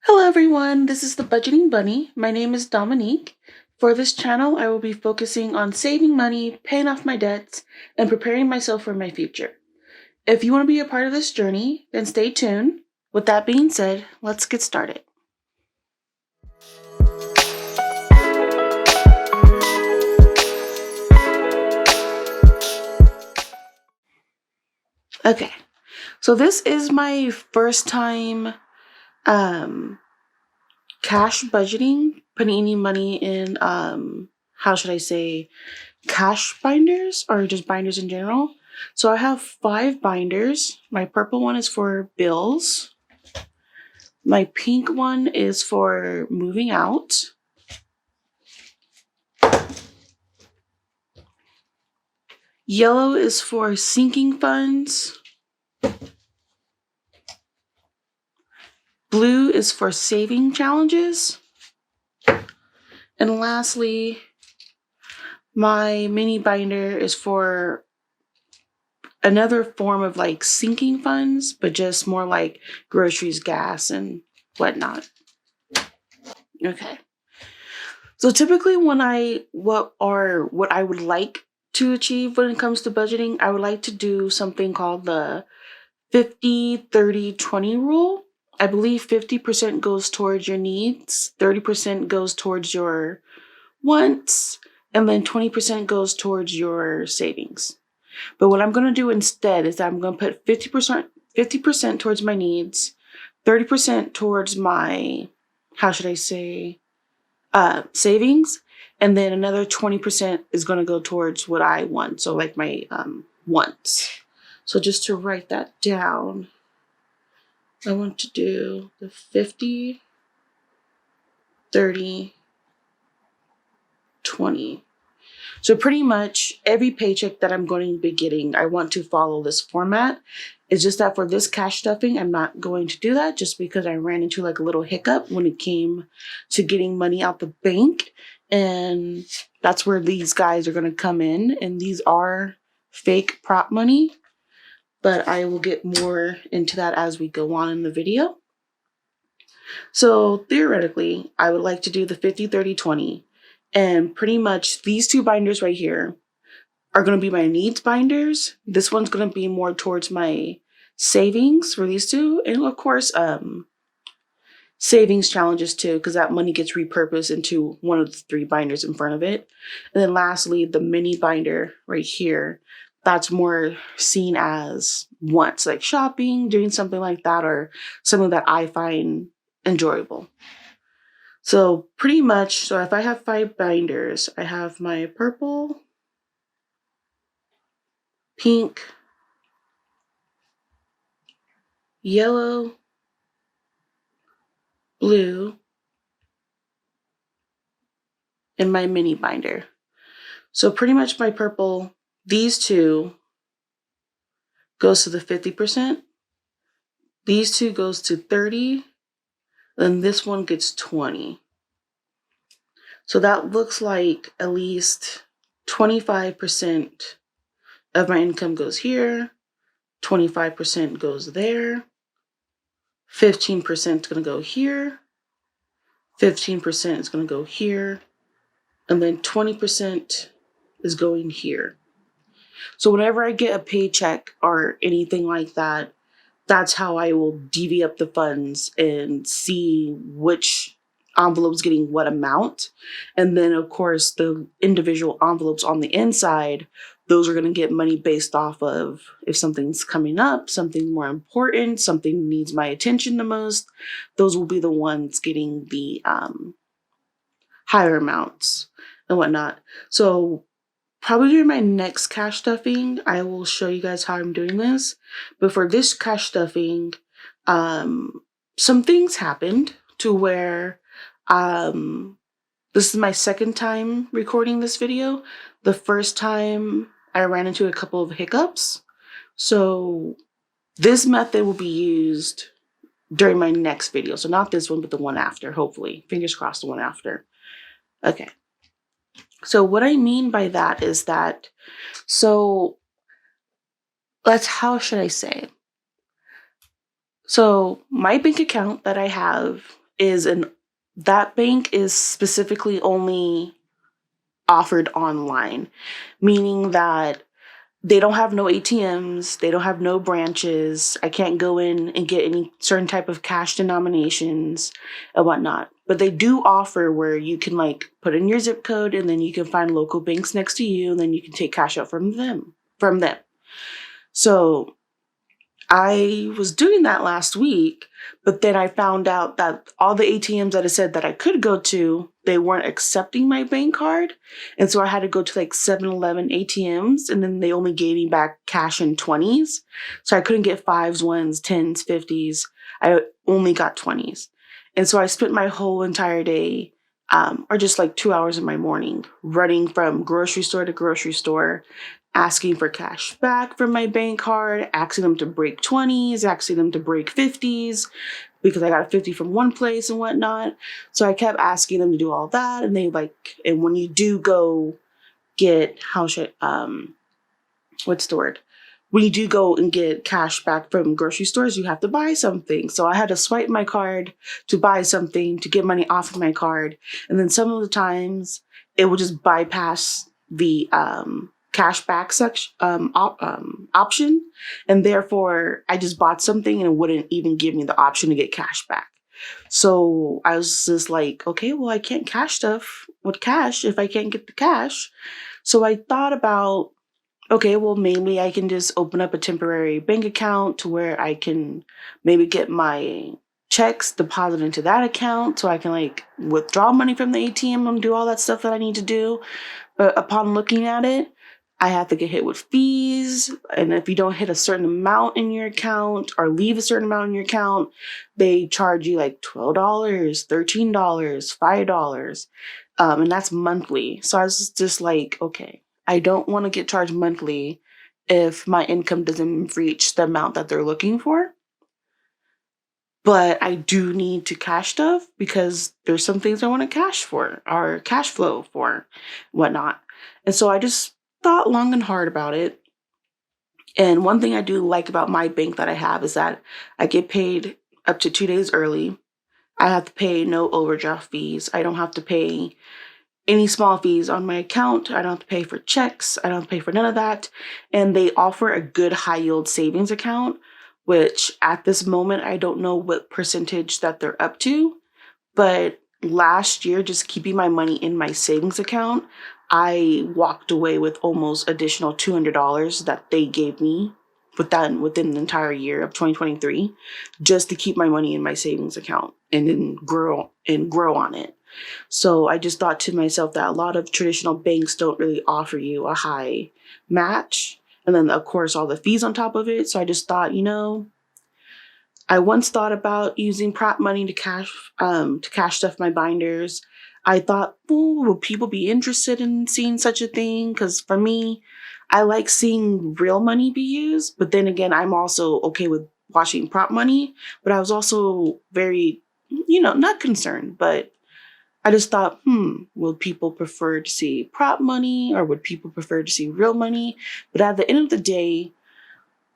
Hello everyone, this is the Budgeting Bunny. My name is Dominique. For this channel, I will be focusing on saving money, paying off my debts, and preparing myself for my future. If you want to be a part of this journey, then stay tuned. With that being said, let's get started. Okay, so this is my first time cash budgeting, putting any money in how should I say, cash binders or just binders in general. So I have 5 binders. My purple one is for bills. My pink one is for moving out. Yellow is for sinking funds. Blue is for saving challenges. And lastly, my mini binder is for another form of like sinking funds, but just more like groceries, gas, and whatnot. Okay. So typically what I would like to achieve when it comes to budgeting, I would like to do something called the 50-30-20 rule. I believe 50% goes towards your needs, 30% goes towards your wants, and then 20% goes towards your savings. But what I'm going to do instead is I'm going to put 50% towards my needs, 30% towards my, how should I say, savings, and then another 20% is going to go towards what I want. So like my wants. So just to write that down, I want to do the 50, 30, 20. So pretty much every paycheck that I'm going to be getting, I want to follow this format. It's just that for this cash stuffing, I'm not going to do that just because I ran into like a little hiccup when it came to getting money out the bank. And that's where these guys are going to come in. And these are fake prop money, but I will get more into that as we go on in the video. So theoretically, I would like to do the 50-30-20. And pretty much these 2 binders right here are going to be my needs binders. This one's going to be more towards my savings for these 2. And of course, savings challenges too, because that money gets repurposed into one of the 3 binders in front of it. And then lastly, the mini binder right here, that's more seen as wants, like shopping, doing something like that, or something that I find enjoyable. So pretty much, so if I have 5 binders, I have my purple, pink, yellow, blue, and my mini binder. So pretty much my purple, these 2 goes to the 50%. These 2 goes to 30. Then this one gets 20. So that looks like at least 25% of my income goes here. 25% goes there. 15% is going to go here. 15% is going to go here. And then 20% is going here. So whenever I get a paycheck or anything like that, that's how I will divvy up the funds and see which envelope's getting what amount. And then, of course, the individual envelopes on the inside, those are going to get money based off of if something's coming up, something more important, something needs my attention the most. Those will be the ones getting the higher amounts and whatnot. So probably during my next cash stuffing, I will show you guys how I'm doing this. But for this cash stuffing, some things happened to where this is my second time recording this video. The first time I ran into a couple of hiccups. So this method will be used during my next video. So not this one, but the one after, hopefully. Fingers crossed, the one after. Okay. So what I mean by that is that, how should I say? So my bank account that I have that bank is specifically only offered online, meaning that they don't have no ATMs, they don't have no branches. I can't go in and get any certain type of cash denominations and whatnot. But they do offer where you can like put in your zip code and then you can find local banks next to you and then you can take cash out from them. So I was doing that last week, but then I found out that all the ATMs that I said that I could go to, they weren't accepting my bank card. And so I had to go to like 7-Eleven ATMs, and then they only gave me back cash in 20s. So I couldn't get 5s, 1s, 10s, 50s. I only got 20s. And so I spent my whole entire day, or just like 2 hours in my morning, running from grocery store to grocery store, asking for cash back from my bank card, asking them to break 20s, asking them to break 50s because I got a 50 from one place and whatnot. So I kept asking them to do all that. And and when you do go get, what's the word? When you do go and get cash back from grocery stores, you have to buy something. So I had to swipe my card to buy something to get money off of my card. And then some of the times it would just bypass the cashback option. And therefore I just bought something and it wouldn't even give me the option to get cash back. So I was just like, okay, well, I can't cash stuff with cash if I can't get the cash. So I thought about, okay, well, maybe I can just open up a temporary bank account to where I can maybe get my checks deposited into that account so I can like withdraw money from the ATM and do all that stuff that I need to do. But upon looking at it, I have to get hit with fees. And if you don't hit a certain amount in your account or leave a certain amount in your account, they charge you like $12, $13, $5. And that's monthly. So I was just like, okay, I don't want to get charged monthly if my income doesn't reach the amount that they're looking for. But I do need to cash stuff because there's some things I want to cash for or cash flow for, whatnot. And so I just thought long and hard about it. And one thing I do like about my bank that I have is that I get paid up to 2 days early. I have to pay no overdraft fees. I don't have to pay any small fees on my account. I don't have to pay for checks. I don't have to pay for none of that. And they offer a good high yield savings account, which at this moment, I don't know what percentage that they're up to. But last year, just keeping my money in my savings account, I walked away with almost additional $200 that they gave me within the entire year of 2023, just to keep my money in my savings account and then grow on it. So I just thought to myself that a lot of traditional banks don't really offer you a high match. And then, of course, all the fees on top of it. So I just thought, I once thought about using prop money to cash stuff my binders. I thought, will people be interested in seeing such a thing? Because for me, I like seeing real money be used. But then again, I'm also okay with watching prop money. But I was also very, not concerned, but I just thought, would people prefer to see prop money or would people prefer to see real money? But at the end of the day,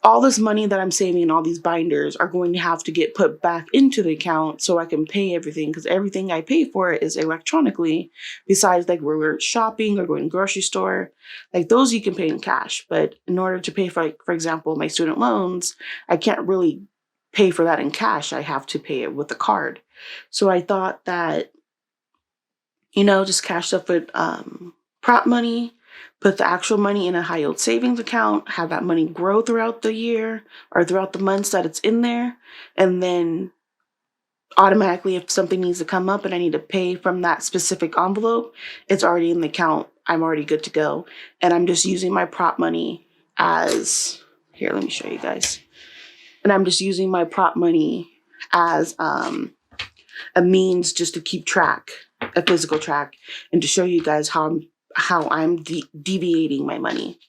all this money that I'm saving in all these binders are going to have to get put back into the account so I can pay everything, because everything I pay for is electronically, besides like where we're shopping or going to the grocery store. Like those you can pay in cash. But in order to pay for, like, for example, my student loans, I can't really pay for that in cash. I have to pay it with a card. So I thought that, just cash up with prop money, put the actual money in a high yield savings account, have that money grow throughout the year or throughout the months that it's in there. And then automatically, if something needs to come up and I need to pay from that specific envelope, it's already in the account. I'm already good to go. And I'm just using my prop money as, here, let me show you guys. And I'm just using my prop money as a means just to keep track, a physical track, and to show you guys how I'm deviating my money.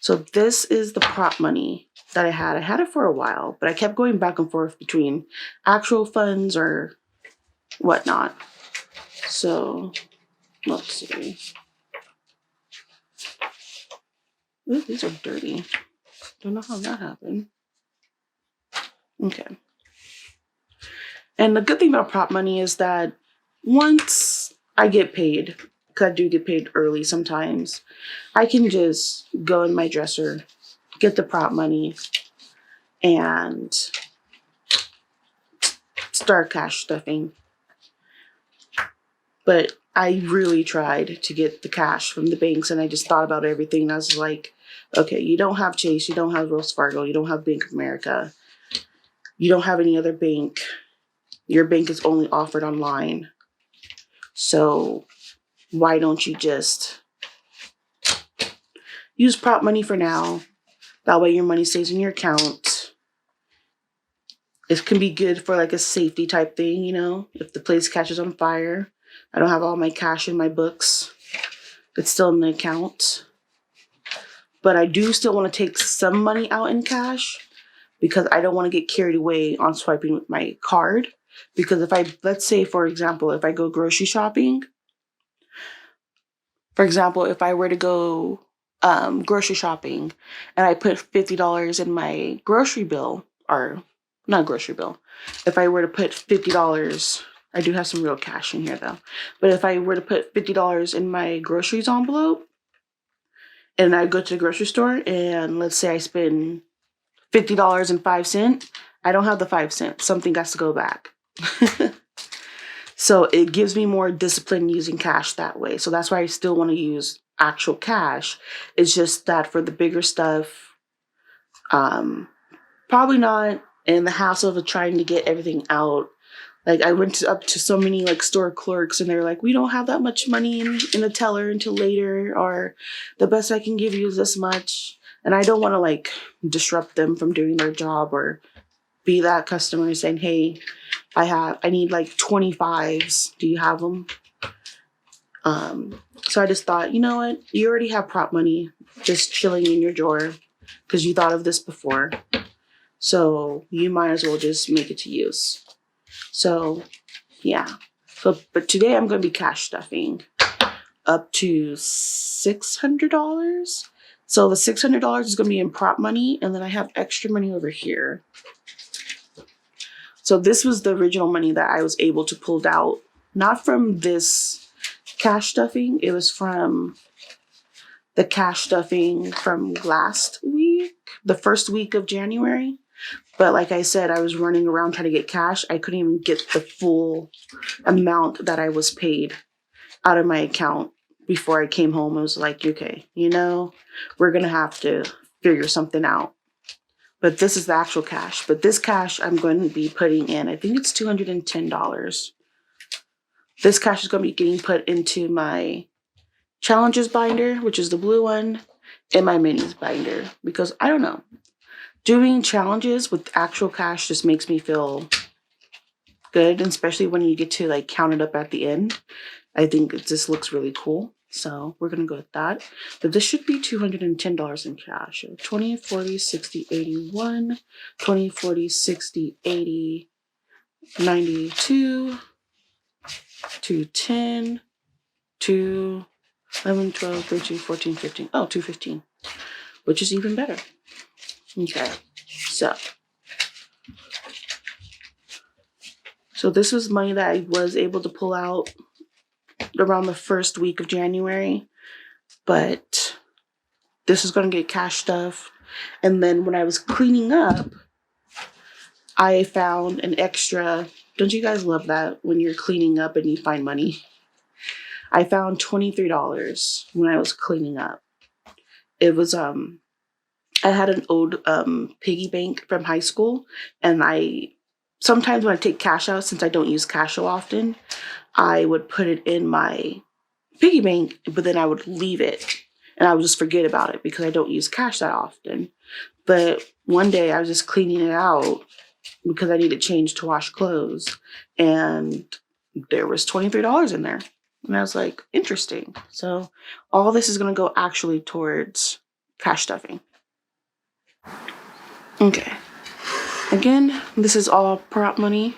So this is the prop money that I had. I had it for a while, but I kept going back and forth between actual funds or whatnot. So let's see. Ooh, these are dirty. Don't know how that happened. Okay. And the good thing about prop money is that once I get paid, because I do get paid early sometimes, I can just go in my dresser, get the prop money, and start cash stuffing. But I really tried to get the cash from the banks, and I just thought about everything, and I was like, okay, you don't have Chase, you don't have Wells Fargo, you don't have Bank of America, you don't have any other bank. Your bank is only offered online. So why don't you just use prop money for now? That way your money stays in your account. It can be good for like a safety type thing, you know, if the place catches on fire. I don't have all my cash in my books. It's still in the account. But I do still want to take some money out in cash because I don't want to get carried away on swiping with my card. Because if I, let's say, for example, if I go grocery shopping, for example, if I were to go grocery shopping and I put $50 in my grocery bill, or not grocery bill, if I were to put $50, I do have some real cash in here though, but if I were to put $50 in my groceries envelope and I go to the grocery store and let's say I spend $50.05, I don't have the 5 cents. Something has to go back. So it gives me more discipline using cash that way. So that's why I still want to use actual cash. It's just that for the bigger stuff, probably not in the hassle of trying to get everything out. Like I went up to so many like store clerks and they're like, we don't have that much money in the teller until later, or the best I can give you is this much. And I don't want to like disrupt them from doing their job or be that customer saying, hey, I need like 25s. Do you have them? So I just thought, you know what? You already have prop money just chilling in your drawer because you thought of this before. So you might as well just make it to use. So yeah. So, but today I'm going to be cash stuffing up to $600. So the $600 is going to be in prop money, and then I have extra money over here. So this was the original money that I was able to pull out, not from this cash stuffing. It was from the cash stuffing from last week, the first week of January. But like I said, I was running around trying to get cash. I couldn't even get the full amount that I was paid out of my account before I came home. I was like, okay, you know, we're going to have to figure something out. But this is the actual cash. But this cash I'm going to be putting in, I think it's $210. This cash is going to be getting put into my challenges binder, which is the blue one, and my minis binder. Because I don't know, doing challenges with actual cash just makes me feel good, especially when you get to like count it up at the end. I think it just looks really cool. So we're going to go with that. But this should be $210 in cash. 20, 40, 60, 81, 20, 40, 60, 80, 92, 210, 2, 11, 12, 13, 14, 15. Oh, 215, which is even better. Okay, so this was money that I was able to pull out around the first week of January, but this is going to get cash stuff. And then when I was cleaning up, I found an extra. Don't you guys love that when you're cleaning up and you find money? I found $23 when I was cleaning up. It was I had an old piggy bank from high school, and I sometimes when I take cash out, since I don't use cash so often, I would put it in my piggy bank, but then I would leave it and I would just forget about it because I don't use cash that often. But one day I was just cleaning it out because I needed change to wash clothes, and there was $23 in there. And I was like, interesting. So all this is going to go actually towards cash stuffing. Okay. Again, this is all prop money,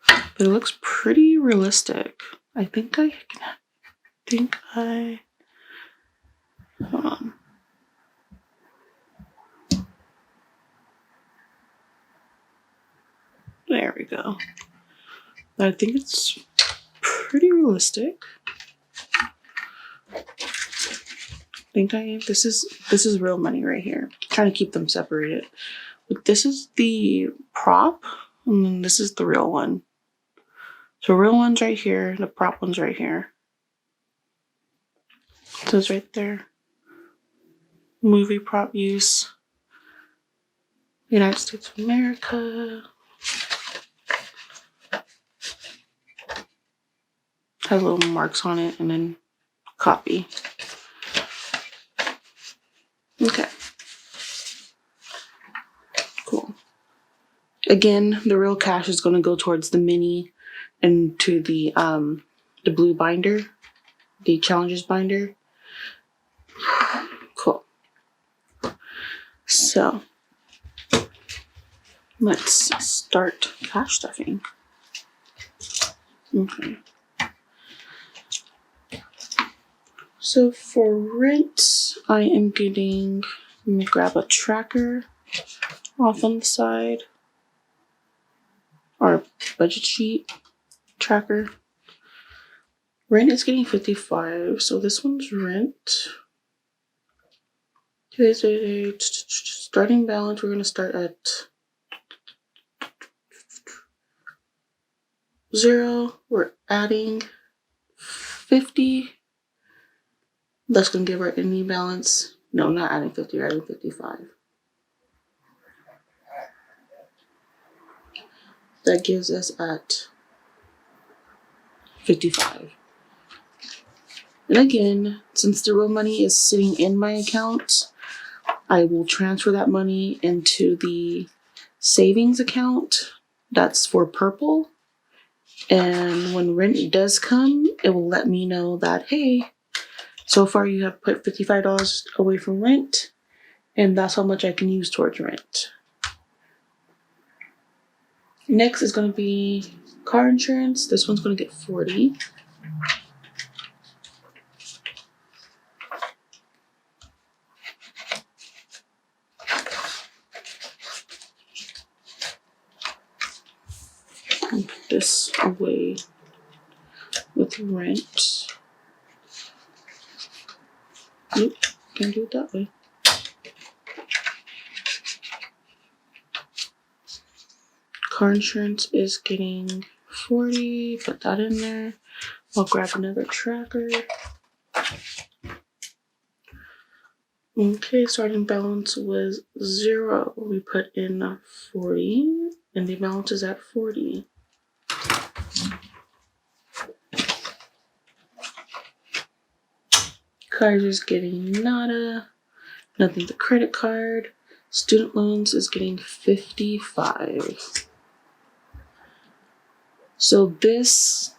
but it looks pretty realistic. I think hold on. There we go. I think it's pretty realistic. I think I am. This is real money right here. I'm trying to keep them separated. But this is the prop, and then this is the real one. So real one's right here, the prop one's right here. So it's right there. Movie prop use. United States of America. Has little marks on it, and then copy. Okay. Cool. Again, the real cash is going to go towards the mini and to the blue binder, the challenges binder. Cool. So let's start cash stuffing. Okay. So for rent, I am getting, let me grab a tracker off on the side, or budget sheet tracker. Rent is getting 55, so this one's rent. Today's starting balance, we're going to start at 0. We're adding 50. That's going to give our ending balance. No, not adding 50, we're adding 55. That gives us at 55. And again, since the real money is sitting in my account, I will transfer that money into the savings account. That's for purple. And when rent does come, it will let me know that, hey, so far you have put $55 away from rent, and that's how much I can use towards rent. Next is going to be car insurance. This one's going to get 40. And put this away with rent. Nope, can't do it that way. Car insurance is getting 40. Put that in there. I'll grab another tracker. Okay, starting balance was 0. We put in 40, and the balance is at 40. Cars is getting nada. Nothing but credit card. Student loans is getting 55. So this,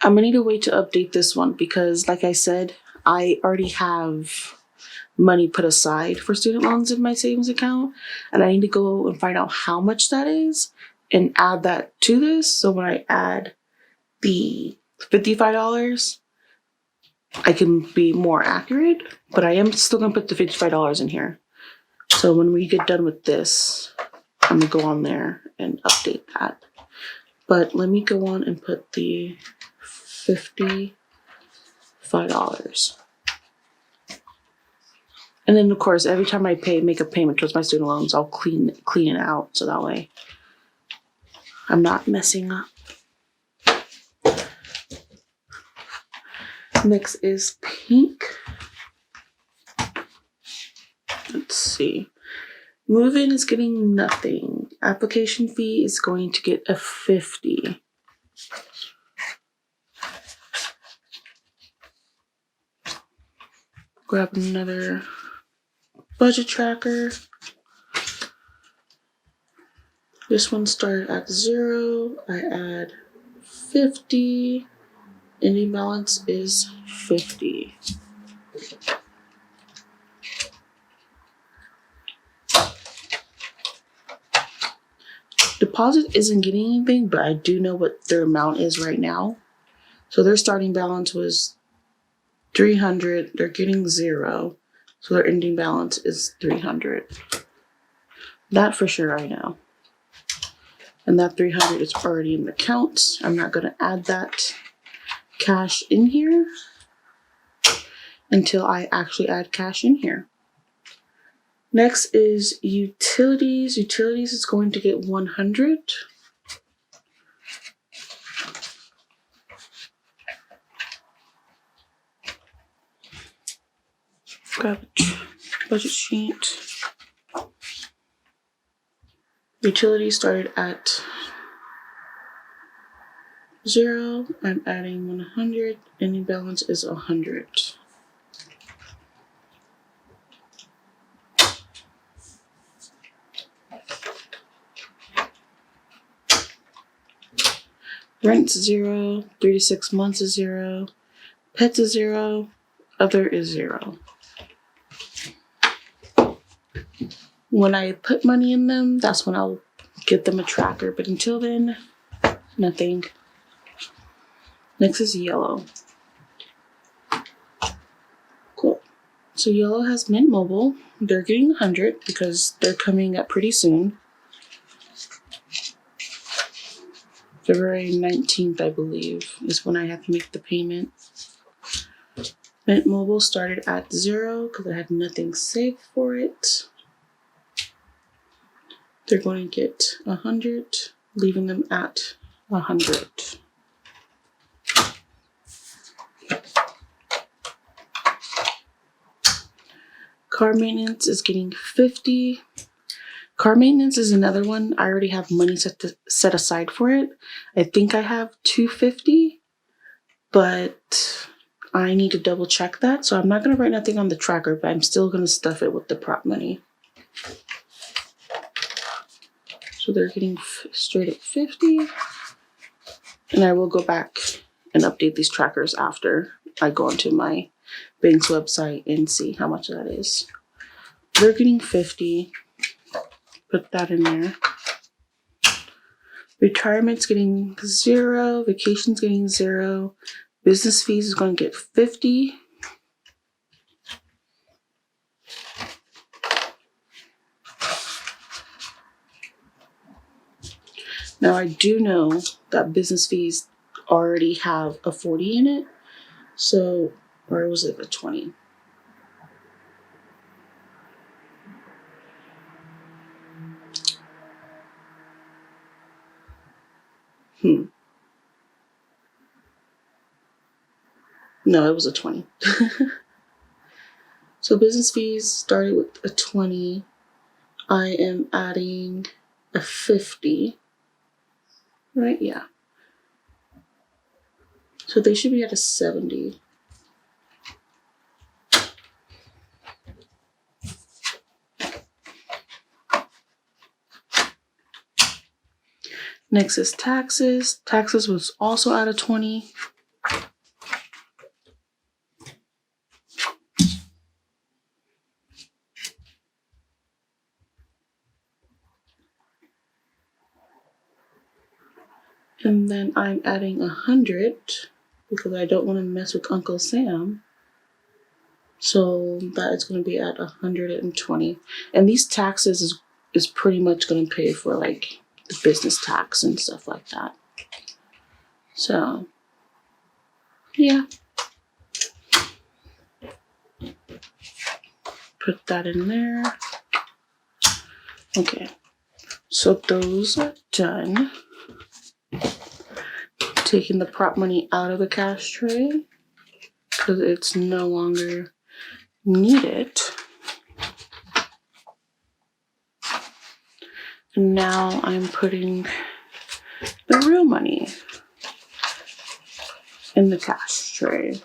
I'm gonna need to wait to update this one because, like I said, I already have money put aside for student loans in my savings account, and I need to go and find out how much that is and add that to this. So when I add the $55, I can be more accurate, but I am still gonna put the $55 in here. So when we get done with this, I'm gonna go on there and update that. But let me go on and put the $55. And then of course, every time I make a payment towards my student loans, I'll clean it out so that way I'm not messing up. Next is pink. Let's see. Move-in is getting nothing. Application fee is going to get a 50. Grab another budget tracker. This one started at 0. I add 50. Ending balance is 50. Deposit isn't getting anything, but I do know what their amount is right now. So their starting balance was 300. They're getting 0. So their ending balance is 300. That for sure I know. And that 300 is already in the account. I'm not going to add that cash in here until I actually add cash in here. Next is utilities. Utilities is going to get 100. Grab a budget sheet. Utilities started at 0. I'm adding 100. Any balance is 100. Rent's 0. 3 to 6 months is 0. Pets is 0. Other is 0. When I put money in them, that's when I'll get them a tracker. But until then, nothing. Next is yellow. Cool. So yellow has Mint Mobile. They're getting 100 because they're coming up pretty soon. February 19th, I believe, is when I have to make the payment. Mint Mobile started at 0 because I had nothing saved for it. They're going to get 100, leaving them at 100. Car maintenance is getting 50. Car maintenance is another one. I already have money set aside for it. I think I have 250, but I need to double check that. So I'm not going to write nothing on the tracker, but I'm still going to stuff it with the prop money. So they're getting straight at 50. And I will go back and update these trackers after I go onto my bank's website and see how much that is. They're getting 50. Put that in there. Retirement's getting 0. Vacation's getting 0. Business fees is going to get 50. Now I do know that business fees already have a 40 in it. So, or was it a 20? No, it was a 20. So business fees started with a 20. I am adding a 50. Right? Yeah. So they should be at a 70. Next is taxes. Taxes was also at a 20. And then I'm adding 100 because I don't want to mess with Uncle Sam. So that is going to be at 120. And these taxes is pretty much going to pay for like the business tax and stuff like that. So, yeah. Put that in there. Okay. So those are done. Taking the prop money out of the cash tray because it's no longer needed. And now I'm putting the real money in the cash tray.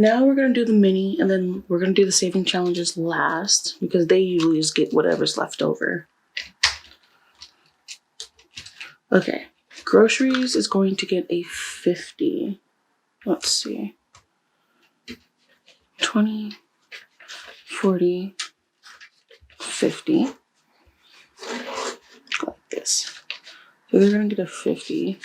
Now we're going to do the mini, and then we're going to do the saving challenges last because they usually just get whatever's left over. Okay, groceries is going to get a 50. Let's see. 20, 40, 50. Like this. So they're going to get a 50.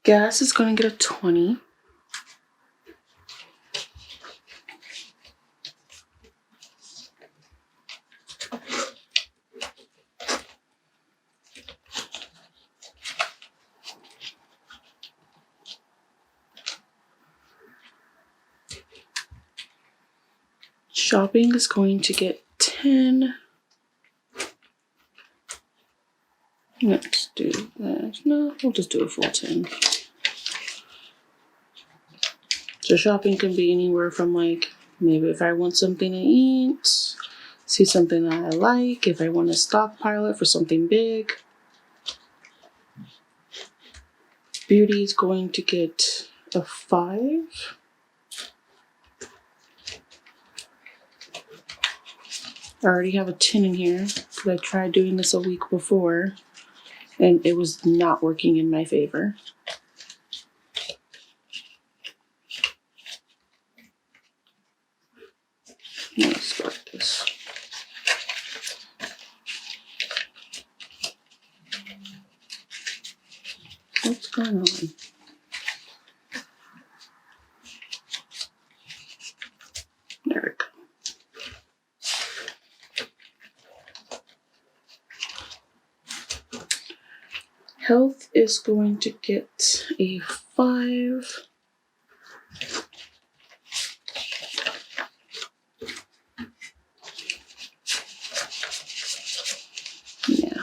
Gas is going to get a 20. Shopping is going to get 10. Let's do that. No, we'll just do a full 10. So shopping can be anywhere from like, maybe if I want something to eat, see something that I like, if I want to stockpile it for something big. Beauty is going to get a 5. I already have a 10 in here because I tried doing this a week before and it was not working in my favor. Let's start this. What's going on? There we go. Health is going to get a 5. Yeah.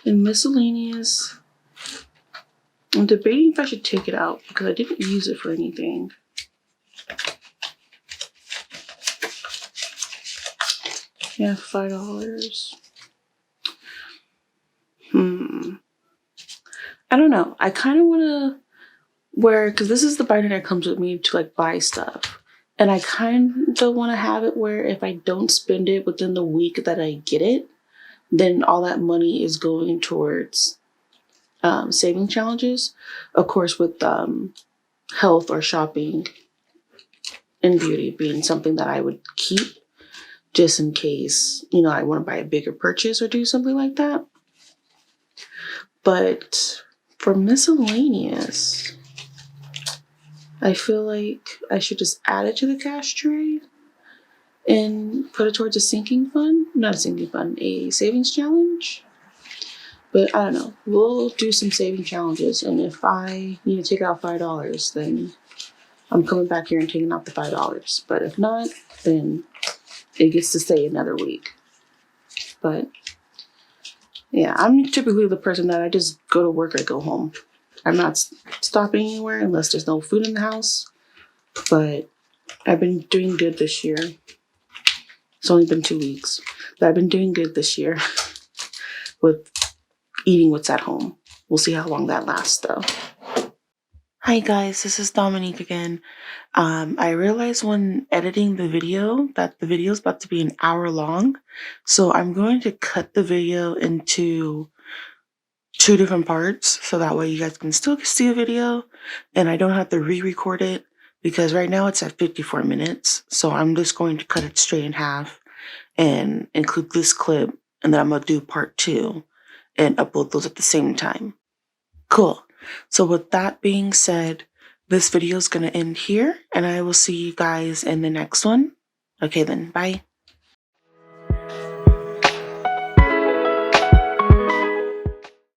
And miscellaneous, I'm debating if I should take it out because I didn't use it for anything. Yeah, $5. I don't know. I kind of want to because this is the binder that comes with me to like buy stuff. And I kind of want to have it where if I don't spend it within the week that I get it, then all that money is going towards saving challenges. Of course, with health or shopping and beauty being something that I would keep just in case, I want to buy a bigger purchase or do something like that. But for miscellaneous, I feel like I should just add it to the cash tray and put it towards a sinking fund. Not a sinking fund, a savings challenge. But I don't know. We'll do some saving challenges. And if I need to take out $5, then I'm coming back here and taking out the $5. But if not, then it gets to stay another week. But yeah, I'm typically the person that I just go to work or go home. I'm not stopping anywhere unless there's no food in the house. But I've been doing good this year. It's only been 2 weeks. But I've been doing good this year with eating what's at home. We'll see how long that lasts though. Hi guys, this is Dominique again. I realized when editing the video that the video is about to be an hour long. So I'm going to cut the video into 2 different parts so that way you guys can still see the video and I don't have to re-record it because right now it's at 54 minutes. So I'm just going to cut it straight in half and include this clip and then I'm going to do part 2 and upload those at the same time. Cool. So with that being said, this video is going to end here and I will see you guys in the next one. Okay then, bye.